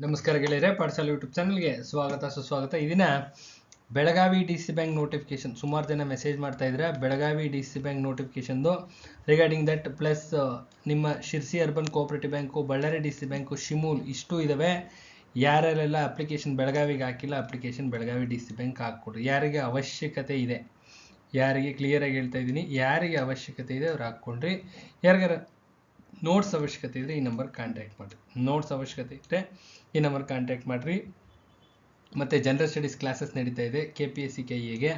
ನಮಸ್ಕಾರ ಗೆಳೆಯರೆ, ಪಾಠಶಾಲೆ ಯೂಟ್ಯೂಬ್ ಚಾನಲ್ಗೆ ಸ್ವಾಗತ ಸುಸ್ವಾಗತ. ಇದನ್ನ ಬೆಳಗಾವಿ ಡಿ.ಸಿ ಬ್ಯಾಂಕ್ ನೋಟಿಫಿಕೇಶನ್ ಸುಮಾರು ಜನ ಮೆಸೇಜ್ ಮಾಡ್ತಾ ಇದ್ರೆ ಬೆಳಗಾವಿ ಡಿ.ಸಿ ಬ್ಯಾಂಕ್ ನೋಟಿಫಿಕೇಶನ್ದು ರಿಗಾರ್ಡಿಂಗ್ ದಟ್ ಪ್ಲಸ್ ನಿಮ್ಮ Sirsi urban cooperative bank, Ballari DC bank, Shimul ಇಷ್ಟು ಇದಾವೆ. ಯಾರೆಲ್ಲ ಅಪ್ಲಿಕೇಶನ್ ಬೆಳಗಾವಿಗೆ ಹಾಕಿಲ್ಲ ಅಪ್ಲಿಕೇಶನ್ ಬೆಳಗಾವಿ ಡಿ.ಸಿ ಬ್ಯಾಂಕ್ ಹಾಕ್ಕೊಡ್ರಿ. ಯಾರಿಗೆ ಅವಶ್ಯಕತೆ ಇದೆ, ಯಾರಿಗೆ ಕ್ಲಿಯರಾಗಿ ಹೇಳ್ತಾ ಇದ್ದೀನಿ, ಯಾರಿಗೆ ಅವಶ್ಯಕತೆ ಇದೆ ಅವ್ರು ಹಾಕ್ಕೊಂಡ್ರಿ. ಯಾರಿಗಾರ ನೋಟ್ಸ್ ಅವಶ್ಯಕತೆ ಇದ್ರೆ ಈ ನಂಬರ್ ಕಾಂಟ್ಯಾಕ್ಟ್ ಮಾಡಿರಿ. ನೋಟ್ಸ್ ಅವಶ್ಯಕತೆ ಇದ್ದರೆ ಈ ನಂಬರ್ ಕಾಂಟ್ಯಾಕ್ಟ್ ಮಾಡಿರಿ. ಮತ್ತು ಜನರಲ್ ಸ್ಟಡೀಸ್ ಕ್ಲಾಸಸ್ ನಡೀತಾ ಇದೆ KPSC KEಗೆ.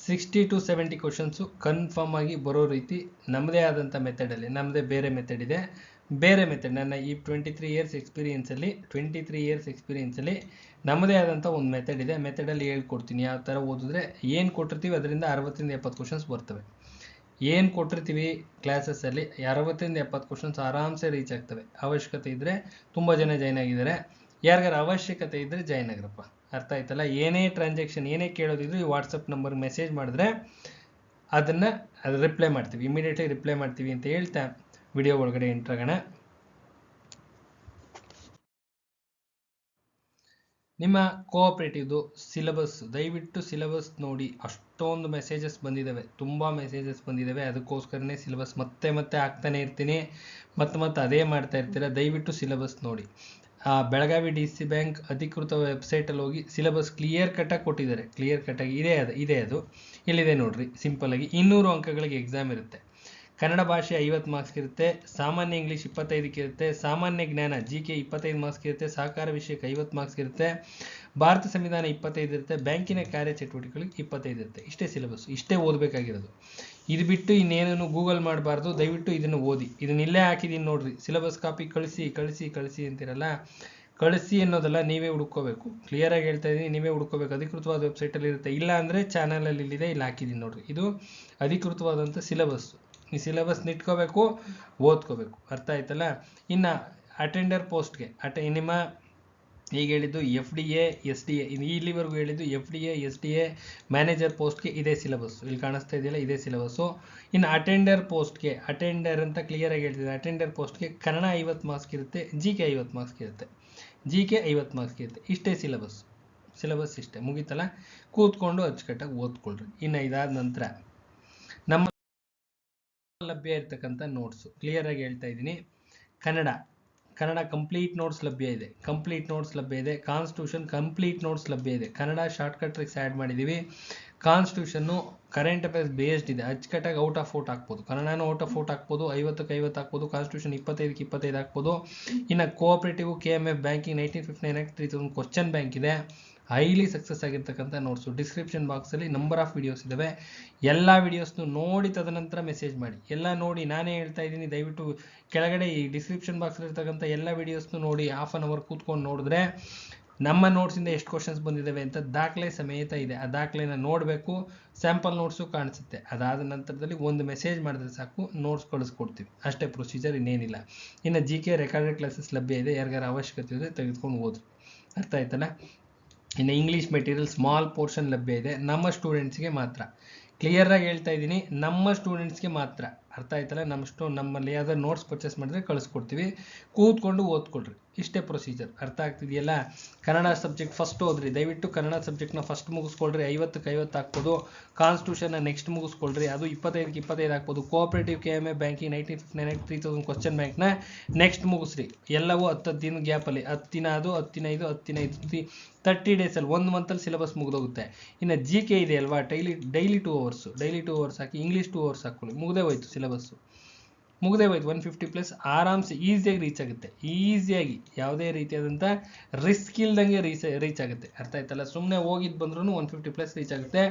60 to 70 ಕ್ವಶನ್ಸು ಕನ್ಫರ್ಮ್ ಆಗಿ ಬರೋ ರೀತಿ ನಮ್ಮದೇ ಆದಂಥ ಮೆಥಡಲ್ಲಿ, ನಮ್ಮದೇ ಬೇರೆ ಮೆಥಡ್ ಇದೆ. ಬೇರೆ ಮೆಥಡ್ ನನ್ನ ಈ 23 ಇಯರ್ಸ್ ಎಕ್ಸ್ಪೀರಿಯೆನ್ಸಲ್ಲಿ ನಮ್ಮದೇ ಆದಂಥ ಒಂದು ಮೆಥಡ್ ಇದೆ. ಮೆಥಡಲ್ಲಿ ಹೇಳ್ಕೊಡ್ತೀನಿ ಯಾವ ಥರ ಓದಿದ್ರೆ ಏನು ಕೊಟ್ಟಿರ್ತೀವಿ ಅದರಿಂದ 60 ಇಂದ 70 ಕ್ವಶನ್ಸ್ ಬರ್ತವೆ. ಏನು ಕೊಟ್ಟಿರ್ತೀವಿ ಕ್ಲಾಸಸ್ಸಲ್ಲಿ 60 ಇಂದ 70 ಕ್ವಶನ್ಸ್ ಆರಾಮ್ಸೆ ರೀಚ್ ಆಗ್ತವೆ. ಅವಶ್ಯಕತೆ ಇದ್ದರೆ ತುಂಬ ಜನ ಜಾಯ್ನ್ ಆಗಿದ್ದಾರೆ. ಯಾರಿಗಾರ ಅವಶ್ಯಕತೆ ಇದ್ದರೆ ಜಾಯ್ನ್ ಆಗಿರಪ್ಪ. ಅರ್ಥ ಆಯ್ತಲ್ಲ? ಏನೇ ಟ್ರಾನ್ಸಾಕ್ಷನ್ ಏನೇ ಕೇಳೋದಿದ್ರು ಈ ವಾಟ್ಸಪ್ ನಂಬರ್ಗೆ ಮೆಸೇಜ್ ಮಾಡಿದ್ರೆ ಅದು ರಿಪ್ಲೈ ಮಾಡ್ತೀವಿ, ಇಮಿಡಿಯೇಟ್ಲಿ ರಿಪ್ಲೈ ಮಾಡ್ತೀವಿ ಅಂತ ಹೇಳ್ತಾ ವಿಡಿಯೋ ಒಳಗಡೆ ಎಂಟ್ರಾಗೋಣ. ನಿಮ್ಮ ಕೋಆಪ್ರೇಟಿವ್ದು ಸಿಲೆಬಸ್ ದಯವಿಟ್ಟು ಸಿಲೆಬಸ್ ನೋಡಿ. ಅಷ್ಟೊಂದು ಮೆಸೇಜಸ್ ಬಂದಿದ್ದಾವೆ, ತುಂಬ ಮೆಸೇಜಸ್ ಬಂದಿದ್ದಾವೆ. ಅದಕ್ಕೋಸ್ಕರನೇ ಸಿಲೆಬಸ್ ಮತ್ತೆ ಹಾಕ್ತಾನೆ ಇರ್ತೀನಿ, ಮತ್ತೆ ಅದೇ ಮಾಡ್ತಾ ಇರ್ತೀರ. ದಯವಿಟ್ಟು ಸಿಲೆಬಸ್ ನೋಡಿ. ಬೆಳಗಾವಿ ಡಿ.ಸಿ ಬ್ಯಾಂಕ್ ಅಧಿಕೃತ ವೆಬ್ಸೈಟಲ್ಲಿ ಹೋಗಿ ಸಿಲೆಬಸ್ ಕ್ಲಿಯರ್ ಕಟ್ಟಾಗಿ ಕೊಟ್ಟಿದ್ದಾರೆ. ಕ್ಲಿಯರ್ ಕಟ್ಟಾಗಿ ಇದೆ ಅದು ಇಲ್ಲಿದೆ ನೋಡ್ರಿ. ಸಿಂಪಲ್ಲಾಗಿ 200 ಅಂಕಗಳಿಗೆ ಎಕ್ಸಾಮ್ ಇರುತ್ತೆ. ಕನ್ನಡ ಭಾಷೆ 50 ಮಾರ್ಕ್ಸ್ಗೆ ಇರುತ್ತೆ. ಸಾಮಾನ್ಯ ಇಂಗ್ಲೀಷ್ 25ಕ್ಕೆ ಇರುತ್ತೆ. ಸಾಮಾನ್ಯ ಜ್ಞಾನ GK 25 ಮಾರ್ಕ್ಸ್ಗೆ ಇರುತ್ತೆ. ಸಹಕಾರ ವಿಷಯಕ್ಕೆ 50 ಮಾರ್ಕ್ಸ್ಗೆ ಇರುತ್ತೆ. ಭಾರತ ಸಂವಿಧಾನ 25 ಇರುತ್ತೆ. ಬ್ಯಾಂಕಿನ ಕಾರ್ಯಚಟುವಟಿಕೆಗಳಿಗೆ 25 ಇರುತ್ತೆ. ಇಷ್ಟೇ ಸಿಲೆಬಸ್, ಇಷ್ಟೇ ಓದಬೇಕಾಗಿರೋದು. ಇದು ಬಿಟ್ಟು ಇನ್ನೇನೂ ಗೂಗಲ್ ಮಾಡಬಾರ್ದು. ದಯವಿಟ್ಟು ಇದನ್ನು ಓದಿ. ಇದನ್ನ ಇಲ್ಲೇ ಹಾಕಿದ್ದೀನಿ ನೋಡ್ರಿ. ಸಿಲೆಬಸ್ ಕಾಪಿ ಕಳಿಸಿ ಅಂತಿರಲ್ಲ, ಕಳಿಸಿ ಅನ್ನೋದಲ್ಲ, ನೀವೇ ಹುಡ್ಕೋಬೇಕು. ಕ್ಲಿಯರಾಗಿ ಹೇಳ್ತಾ ಇದ್ದೀನಿ, ನೀವೇ ಹುಡ್ಕೋಬೇಕು. ಅಧಿಕೃತವಾದ ವೆಬ್ಸೈಟಲ್ಲಿ ಇರುತ್ತೆ. ಇಲ್ಲ ಅಂದರೆ ಚಾನಲಲ್ಲಿ ಇಲ್ಲಿದೆ, ಇಲ್ಲಿ ಹಾಕಿದ್ದೀನಿ ನೋಡ್ರಿ. ಇದು ಅಧಿಕೃತವಾದಂಥ ಸಿಲೆಬಸ್. ಈ ಸಿಲೆಬಸ್ನ ಇಟ್ಕೋಬೇಕು, ಓದ್ಕೋಬೇಕು. ಅರ್ಥ ಆಯ್ತಲ್ಲ? ಇನ್ನು ಅಟೆಂಡರ್ ಪೋಸ್ಟ್ಗೆ ನಿಮ್ಮ ಈಗ ಹೇಳಿದ್ದು FDA SDA, ಇಲ್ಲಿವರೆಗೂ ಹೇಳಿದ್ದು FDA SDA ಮ್ಯಾನೇಜರ್ ಪೋಸ್ಟ್ಗೆ ಇದೇ ಸಿಲೆಬಸ್. ಇಲ್ಲಿ ಕಾಣಿಸ್ತಾ ಇದೆಯಲ್ಲ, ಇದೇ ಸಿಲೆಬಸ್ಸು. ಇನ್ನು ಅಟೆಂಡರ್ ಪೋಸ್ಟ್ಗೆ, ಅಟೆಂಡರ್ ಅಂತ ಕ್ಲಿಯರಾಗಿ ಹೇಳ್ತಿದ್ದೆ. ಅಟೆಂಡರ್ ಪೋಸ್ಟ್ಗೆ ಕನ್ನಡ 50 ಮಾರ್ಕ್ಸ್ಗೆ ಇರುತ್ತೆ. GK 50 ಮಾರ್ಕ್ಸ್ಗೆ ಇರುತ್ತೆ. GK 50 ಮಾರ್ಕ್ಸ್ಗೆ ಇರುತ್ತೆ. ಇಷ್ಟೇ ಸಿಲೆಬಸ್ ಇಷ್ಟೇ. ಮುಗೀತಲ್ಲ? ಕೂತ್ಕೊಂಡು ಅಚ್ಚುಕಟ್ಟಾಗಿ ಓದ್ಕೊಳ್ರಿ. ಇನ್ನು ಇದಾದ ನಂತರ ನಮ್ಮ ಲಭ್ಯ ಇರ್ತಕ್ಕಂಥ ನೋಟ್ಸು ಕ್ಲಿಯರಾಗಿ ಹೇಳ್ತಾ ಇದ್ದೀನಿ. ಕನ್ನಡ ಕಂಪ್ಲೀಟ್ ನೋಟ್ಸ್ ಲಭ್ಯ ಇದೆ. ಕಾನ್ಸ್ಟಿಟ್ಯೂಷನ್ ಕಂಪ್ಲೀಟ್ ನೋಟ್ಸ್ ಲಭ್ಯ ಇದೆ. ಕನ್ನಡ ಶಾರ್ಟ್ಕಟ್ ಟ್ರಿಕ್ಸ್ ಆ್ಯಡ್ ಮಾಡಿದ್ದೀವಿ. ಕಾನ್ಸ್ಟಿಟ್ಯೂಷನ್ನು ಕರೆಂಟ್ ಅಫೇರ್ಸ್ ಬೇಸ್ಡ್ ಇದೆ. ಅಚ್ಚುಕಟ್ಟಾಗಿ ಔಟ್ ಆಫ್ ಔಟ್ ಹಾಕ್ಬೋದು. ಕನ್ನಡನೂ ಔಟ್ ಆಫ್ ಔಟ್ ಹಾಕ್ಬೋದು. 50ಕ್ಕೆ 50 ಹಾಕ್ಬೋದು. ಕಾನ್ಸ್ಟಿಟ್ಯೂಷನ್ 25ಕ್ಕೆ 25 ಹಾಕ್ಬೋದು. ಇನ್ನು cooperative KMF banking 1959 act 3000 question bank ಇದೆ. ಹೈಲಿ ಸಕ್ಸಸ್ ಆಗಿರ್ತಕ್ಕಂಥ ನೋಟ್ಸು. ಡಿಸ್ಕ್ರಿಪ್ಷನ್ ಬಾಕ್ಸಲ್ಲಿ ನಂಬರ್ ಆಫ್ ವಿಡಿಯೋಸ್ ಇದ್ದಾವೆ. ಎಲ್ಲ ವಿಡಿಯೋಸ್ನು ನೋಡಿ ತದನಂತರ ಮೆಸೇಜ್ ಮಾಡಿ. ಎಲ್ಲ ನೋಡಿ, ನಾನೇ ಹೇಳ್ತಾ ಇದ್ದೀನಿ. ದಯವಿಟ್ಟು ಕೆಳಗಡೆ ಈ ಡಿಸ್ಕ್ರಿಪ್ಷನ್ ಬಾಕ್ಸಲ್ಲಿ ಇರ್ತಕ್ಕಂಥ ಎಲ್ಲ ವಿಡಿಯೋಸ್ನು ನೋಡಿ. ಹಾಫ್ ಆನ್ ಅವರ್ ಕೂತ್ಕೊಂಡು ನೋಡಿದ್ರೆ ನಮ್ಮ ನೋಟ್ಸಿಂದ ಎಷ್ಟು ಕ್ವಶನ್ಸ್ ಬಂದಿದ್ದಾವೆ ಅಂತ ದಾಖಲೆ ಸಮೇತ ಇದೆ. ಆ ದಾಖಲೆನ ನೋಡಬೇಕು. ಸ್ಯಾಂಪಲ್ ನೋಟ್ಸು ಕಾಣಿಸುತ್ತೆ. ಅದಾದ ನಂತರದಲ್ಲಿ ಒಂದು ಮೆಸೇಜ್ ಮಾಡಿದ್ರೆ ಸಾಕು, ನೋಟ್ಸ್ ಕಳಿಸ್ಕೊಡ್ತೀವಿ. ಅಷ್ಟೇ ಪ್ರೊಸೀಜರ್, ಇನ್ನೇನಿಲ್ಲ. ಇನ್ನು GK ರೆಕಾರ್ಡೆಡ್ ಕ್ಲಾಸಸ್ ಲಭ್ಯ ಇದೆ. ಯಾರಿಗಾರ ಅವಶ್ಯಕತೆ ಇದೆ ತೆಗೆದುಕೊಂಡು ಓದ್ರಿ. ಅರ್ಥ ಆಯ್ತಲ್ಲ? ಇನ್ನು ಇಂಗ್ಲೀಷ್ ಮೆಟೀರಿಯಲ್ ಸ್ಮಾಲ್ ಪೋರ್ಷನ್ ಲಭ್ಯ ಇದೆ. ನಮ್ಮ ಸ್ಟೂಡೆಂಟ್ಸ್ಗೆ ಮಾತ್ರ. ಕ್ಲಿಯರಾಗಿ ಹೇಳ್ತಾ ಇದ್ದೀನಿ, ನಮ್ಮ ಸ್ಟೂಡೆಂಟ್ಸ್ಗೆ ಮಾತ್ರ. ಅರ್ಥ ಆಯ್ತಲ್ಲ? ನಮ್ಮಲ್ಲಿ ಯಾವ್ದಾದ್ರು ನೋಟ್ಸ್ ಪರ್ಚೇಸ್ ಮಾಡಿದ್ರೆ ಕಳಿಸ್ಕೊಡ್ತೀವಿ. ಕೂತ್ಕೊಂಡು ಓದ್ಕೊಳ್ರಿ. ಇಷ್ಟೇ ಪ್ರೊಸೀಜರ್. ಅರ್ಥ ಆಗ್ತಿದೆಯಲ್ಲ? ಕನ್ನಡ ಸಬ್ಜೆಕ್ಟ್ ಫಸ್ಟ್ ಓದ್ರಿ. ದಯವಿಟ್ಟು ಕನ್ನಡ ಸಬ್ಜೆಕ್ಟ್ನ ಫಸ್ಟ್ ಮುಗಿಸ್ಕೊಳ್ರಿ. 50ಕ್ಕೆ 50 ಹಾಕ್ಬೋದು. ಕಾನ್ಸ್ಟಿಟ್ಯೂಷನ್ನ ನೆಕ್ಸ್ಟ್ ಮುಗಿಸ್ಕೊಳ್ರಿ. ಅದು 25ಕ್ಕೆ 25 ಹಾಕ್ಬೋದು. Cooperative KMF banking 1959 act 3000 question ಬ್ಯಾಂಕ್ನ ನೆಕ್ಸ್ಟ್ ಮುಗಿಸ್ರಿ. ಎಲ್ಲವೂ 10 ದಿನ ಗ್ಯಾಪಲ್ಲಿ. 10 ದಿನ, ಅದು 10 ದಿನ, 15 30 ಡೇಸಲ್ಲಿ, 1 ಮಂತಲ್ಲಿ ಸಿಲೆಬಸ್ ಮುಗಿದೋಗುತ್ತೆ. ಇನ್ನು GK ಇದೆ ಅಲ್ವಾ, ಡೈಲಿ 2 ಅವರ್ಸ್ ಹಾಕಿ. ಇಂಗ್ಲೀಷ್ 2 ಅವರ್ಸ್ ಹಾಕ್ಕೊಳ್ಳಿ. ಮುಗಿದೇ ಹೋಯ್ತು ಸಿಲೆಬಸ್ಸು. 150+ ಆರಾಮ್ಸೆ ಈಸಿಯಾಗಿ ರೀಚ್ ಆಗುತ್ತೆ. ಈಸಿಯಾಗಿ ಯಾವುದೇ ರೀತಿಯಾದಂಥ ರಿಸ್ಕ್ ಇಲ್ದಂಗೆ ರೀಚ್ ಆಗುತ್ತೆ. ಅರ್ಥ ಆಯ್ತಲ್ಲ? ಸುಮ್ಮನೆ ಹೋಗಿದ್ದು ಬಂದ್ರೂ 150+ ರೀಚ್ ಆಗುತ್ತೆ.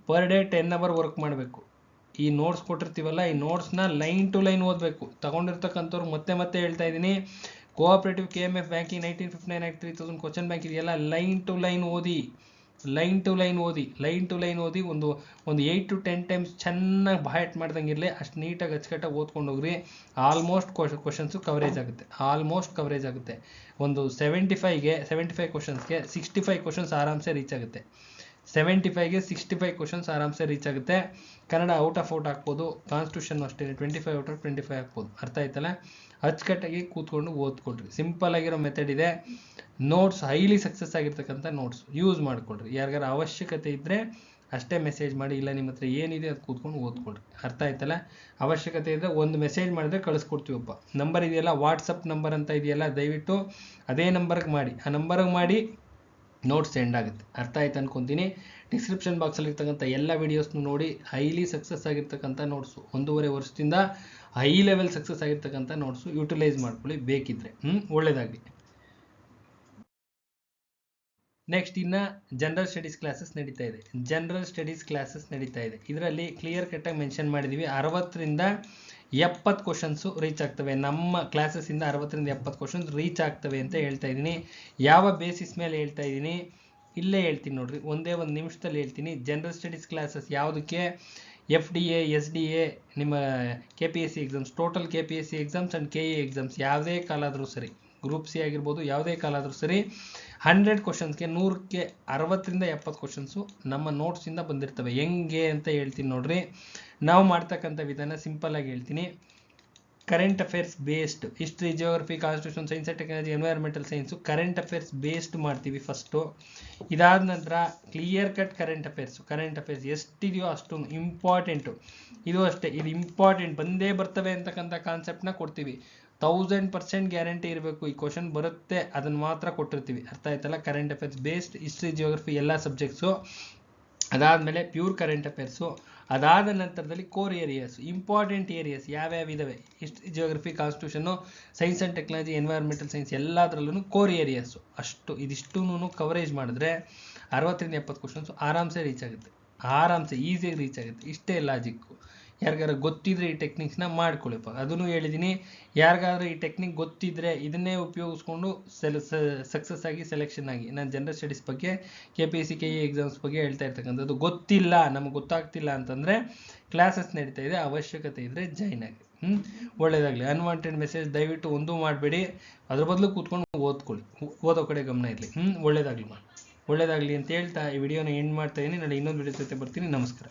ಪರ್ ಡೇ 10 ಅವರ್ ವರ್ಕ್ ಮಾಡಬೇಕು. ಈ ನೋಟ್ಸ್ ಕೊಟ್ಟಿರ್ತೀವಲ್ಲ, ಈ ನೋಟ್ಸ್ನ ಲೈನ್ ಟು ಲೈನ್ ಓದಬೇಕು. ತಗೊಂಡಿರ್ತಕ್ಕಂಥವ್ರು ಮತ್ತೆ ಹೇಳ್ತಾ ಇದ್ದೀನಿ, cooperative KMF banking 1959 act 3000 question bank ಇದೆಯಲ್ಲ, ಲೈನ್ ಟು ಲೈನ್ ಓದಿ ಒಂದು 8 to 10 ಟೈಮ್ಸ್ ಚೆನ್ನಾಗಿ ಬಾಯ್ಟ್ ಮಾಡ್ದಂಗೆ ಇರಲಿ. ಅಷ್ಟು ನೀಟಾಗಿ ಅಚ್ಚುಕಟ್ಟಾಗಿ ಓದ್ಕೊಂಡು ಹೋಗ್ರಿ. ಆಲ್ಮೋಸ್ಟ್ ಕ್ವಶನ್ಸು ಕವರೇಜ್ ಆಗುತ್ತೆ. ಒಂದು 75 ಕ್ವಶನ್ಸ್ಗೆ 65 ಕ್ವಶನ್ಸ್ ಆರಾಮ್ಸೆ ರೀಚ್ ಆಗುತ್ತೆ. 75ಗೆ 65 ಕ್ವಶನ್ಸ್ ಆರಾಮ್ಸೆ ರೀಚ್ ಆಗುತ್ತೆ. ಕನ್ನಡ ಔಟ್ ಆಫ್ ಔಟ್ ಹಾಕ್ಬೋದು. ಕಾನ್ಸ್ಟಿಟ್ಯೂಷನ್ ಅಷ್ಟೇ 25 ಔಟ್ ಆಫ್ 25 ಹಾಕ್ಬೋದು. ಅರ್ಥ ಆಯ್ತಲ್ಲ? ಅಚ್ಚುಕಟ್ಟಾಗಿ ಕೂತ್ಕೊಂಡು ಓದ್ಕೊಳ್ರಿ. ಸಿಂಪಲ್ ಆಗಿರೋ ಮೆಥಡ್ ಇದೆ. ನೋಟ್ಸ್ ಹೈಲಿ ಸಕ್ಸಸ್ ಆಗಿರ್ತಕ್ಕಂಥ ನೋಟ್ಸ್ ಯೂಸ್ ಮಾಡ್ಕೊಳ್ರಿ. ಯಾರಿಗಾರ ಅವಶ್ಯಕತೆ ಇದ್ದರೆ ಅಷ್ಟೇ ಮೆಸೇಜ್ ಮಾಡಿ, ಇಲ್ಲ ನಿಮ್ಮ ಹತ್ರ ಏನಿದೆ ಅದು ಕೂತ್ಕೊಂಡು ಓದ್ಕೊಳ್ರಿ. ಅರ್ಥ ಆಯ್ತಲ್ಲ? ಅವಶ್ಯಕತೆ ಇದ್ದರೆ ಒಂದು ಮೆಸೇಜ್ ಮಾಡಿದ್ರೆ ಕಳಿಸ್ಕೊಡ್ತೀವಪ್ಪ. ನಂಬರ್ ಇದೆಯಲ್ಲ, ವಾಟ್ಸಪ್ ನಂಬರ್ ಅಂತ ಇದೆಯಲ್ಲ, ದಯವಿಟ್ಟು ಅದೇ ನಂಬರ್ಗೆ ಮಾಡಿ. ಆ ನಂಬರ್ಗೆ ಮಾಡಿ ನೋಟ್ಸ್ ಸೆಂಡ್ ಆಗುತ್ತೆ. ಅರ್ಥ ಆಯ್ತು ಅನ್ಕೊತೀನಿ. ಡಿಸ್ಕ್ರಿಪ್ಷನ್ ಬಾಕ್ಸಲ್ಲಿ ಇರ್ತಕ್ಕಂಥ ಎಲ್ಲ ವೀಡಿಯೋಸ್ನು ನೋಡಿ ಹೈಲಿ ಸಕ್ಸಸ್ ಆಗಿರ್ತಕ್ಕಂಥ ನೋಟ್ಸು, 1.5 ವರ್ಷದಿಂದ ಹೈ ಲೆವೆಲ್ ಸಕ್ಸಸ್ ಆಗಿರ್ತಕ್ಕಂಥ ನೋಟ್ಸು ಯೂಟಿಲೈಸ್ ಮಾಡ್ಕೊಳ್ಳಿ ಬೇಕಿದ್ರೆ. ಒಳ್ಳೇದಾಗಲಿ. ನೆಕ್ಸ್ಟ್ ಇನ್ನು ಜನರಲ್ ಸ್ಟಡೀಸ್ ಕ್ಲಾಸಸ್ ನಡೀತಾ ಇದೆ. ಜನರಲ್ ಸ್ಟಡೀಸ್ ಕ್ಲಾಸಸ್ ನಡೀತಾ ಇದೆ. ಇದರಲ್ಲಿ ಕ್ಲಿಯರ್ ಕಟ್ಟಾಗಿ ಮೆನ್ಷನ್ ಮಾಡಿದ್ದೀವಿ, 60ರಿಂದ 70 ಕ್ವಶನ್ಸು ರೀಚ್ ಆಗ್ತವೆ. ನಮ್ಮ ಕ್ಲಾಸಸ್ಸಿಂದ 60ರಿಂದ 70 ಕ್ವಶನ್ಸ್ ರೀಚ್ ಆಗ್ತವೆ ಅಂತ ಹೇಳ್ತಾ ಇದ್ದೀನಿ. ಯಾವ ಬೇಸಿಸ್ ಮೇಲೆ ಹೇಳ್ತಾ ಇದ್ದೀನಿ ಇಲ್ಲೇ ಹೇಳ್ತೀನಿ ನೋಡ್ರಿ, ಒಂದೇ ಒಂದು ನಿಮಿಷದಲ್ಲಿ ಹೇಳ್ತೀನಿ. ಜನರಲ್ ಸ್ಟಡೀಸ್ ಕ್ಲಾಸಸ್ ಯಾವುದಕ್ಕೆ? FDA, SDA, ನಿಮ್ಮ KPSC exams, total KPSC exams and KE exams ಯಾವುದೇ ಕಾಲಾದರೂ ಸರಿ, ಗ್ರೂಪ್ ಸಿ ಆಗಿರ್ಬೋದು, ಯಾವುದೇ ಕಾಲಾದರೂ ಸರಿ, 100 ಕ್ವಶನ್ಸ್ಗೆ 100ಕ್ಕೆ 60ರಿಂದ 70 ಕ್ವಶನ್ಸು ನಮ್ಮ ನೋಟ್ಸಿಂದ ಬಂದಿರ್ತವೆ. ಹೆಂಗೆ ಅಂತ ಹೇಳ್ತೀನಿ ನೋಡ್ರಿ. ನಾವು ಮಾಡ್ತಕ್ಕಂಥ ವಿಧಾನ ಸಿಂಪಲ್ಲಾಗಿ ಹೇಳ್ತೀನಿ. Current affairs based, history, geography, constitution, science and technology, environmental science, current affairs based ಮಾಡ್ತೀವಿ ಫಸ್ಟು. ಇದಾದ ನಂತರ ಕ್ಲಿಯರ್ ಕಟ್ ಕರೆಂಟ್ ಅಫೇರ್ಸ್ ಎಷ್ಟಿದೆಯೋ ಅಷ್ಟು ಇಂಪಾರ್ಟೆಂಟು. ಇದು ಅಷ್ಟೇ, ಇದು ಇಂಪಾರ್ಟೆಂಟ್ ಬಂದೇ ಬರ್ತವೆ ಅಂತಕ್ಕಂಥ ಕಾನ್ಸೆಪ್ಟ್ನ ಕೊಡ್ತೀವಿ. 1000% ಗ್ಯಾರಂಟಿ ಇರಬೇಕು, ಈ ಕ್ವಶನ್ ಬರುತ್ತೆ ಅದನ್ನು ಮಾತ್ರ ಕೊಟ್ಟಿರ್ತೀವಿ. ಅರ್ಥ ಆಯ್ತಲ್ಲ? Current affairs based, history, geography ಎಲ್ಲ ಸಬ್ಜೆಕ್ಟ್ಸು. ಅದಾದಮೇಲೆ ಪ್ಯೂರ್ ಕರೆಂಟ್ ಅಫೇರ್ಸು. ಅದಾದ ನಂತರದಲ್ಲಿ ಕೋರ್ ಏರಿಯಾಸ್, ಇಂಪಾರ್ಟೆಂಟ್ ಏರಿಯಾಸ್ ಯಾವ್ಯಾವ ಇದಾವೆ, history, geography, constitution, science and technology, environmental science ಎಲ್ಲದರಲ್ಲೂ ಕೋರ್ ಏರಿಯಾಸು. ಇದಿಷ್ಟೂ ಕವರೇಜ್ ಮಾಡಿದ್ರೆ 60ರಿಂದ 70 ಕ್ವಶನ್ಸು ಆರಾಮ್ಸೆ ರೀಚ್ ಆಗುತ್ತೆ. ಆರಾಮ್ಸೆ ಈಸಿಯಾಗಿ ರೀಚ್ ಆಗುತ್ತೆ. ಇಷ್ಟೇ ಲಾಜಿಕ್ಕು. ಯಾರಿಗಾರ ಗೊತ್ತಿದ್ರೆ ಈ ಟೆಕ್ನಿಕ್ಸ್ನ ಮಾಡ್ಕೊಳ್ಳಿಪ್ಪ. ಅದನ್ನು ಹೇಳಿದ್ದೀನಿ, ಯಾರಿಗಾದ್ರೂ ಈ ಟೆಕ್ನಿಕ್ ಗೊತ್ತಿದ್ರೆ ಇದನ್ನೇ ಉಪಯೋಗಿಸ್ಕೊಂಡು ಸಕ್ಸಸ್ ಆಗಿ ಸೆಲೆಕ್ಷನ್ ಆಗಿ. ನಾನು ಜನರಲ್ ಸ್ಟಡೀಸ್ ಬಗ್ಗೆ, KPSC KE ಎಕ್ಸಾಮ್ಸ್ ಬಗ್ಗೆ ಹೇಳ್ತಾ ಇರ್ತಕ್ಕಂಥದ್ದು. ಗೊತ್ತಿಲ್ಲ, ನಮಗೆ ಗೊತ್ತಾಗ್ತಿಲ್ಲ ಅಂತಂದರೆ ಕ್ಲಾಸಸ್ ನಡೀತಾ ಇದೆ, ಅವಶ್ಯಕತೆ ಇದ್ದರೆ ಜಾಯ್ನ್ ಆಗಿ. ಒಳ್ಳೇದಾಗಲಿ. ಅನ್ವಾಂಟೆಡ್ ಮೆಸೇಜ್ ದಯವಿಟ್ಟು ಒಂದೂ ಮಾಡಬೇಡಿ, ಅದ್ರ ಬದಲು ಕೂತ್ಕೊಂಡು ಓದ್ಕೊಳ್ಳಿ, ಓದೋ ಕಡೆ ಗಮನ ಇರಲಿ. ಒಳ್ಳೇದಾಗಲಿ ಅಂತ ಹೇಳ್ತಾ ಈ ವಿಡಿಯೋನ ಎಂಡ್ ಮಾಡ್ತಾ ಇದ್ದೀನಿ. ನಾನು ಇನ್ನೊಂದು ವಿಡಿಯೋ ಜೊತೆ ಬರ್ತೀನಿ. ನಮಸ್ಕಾರ.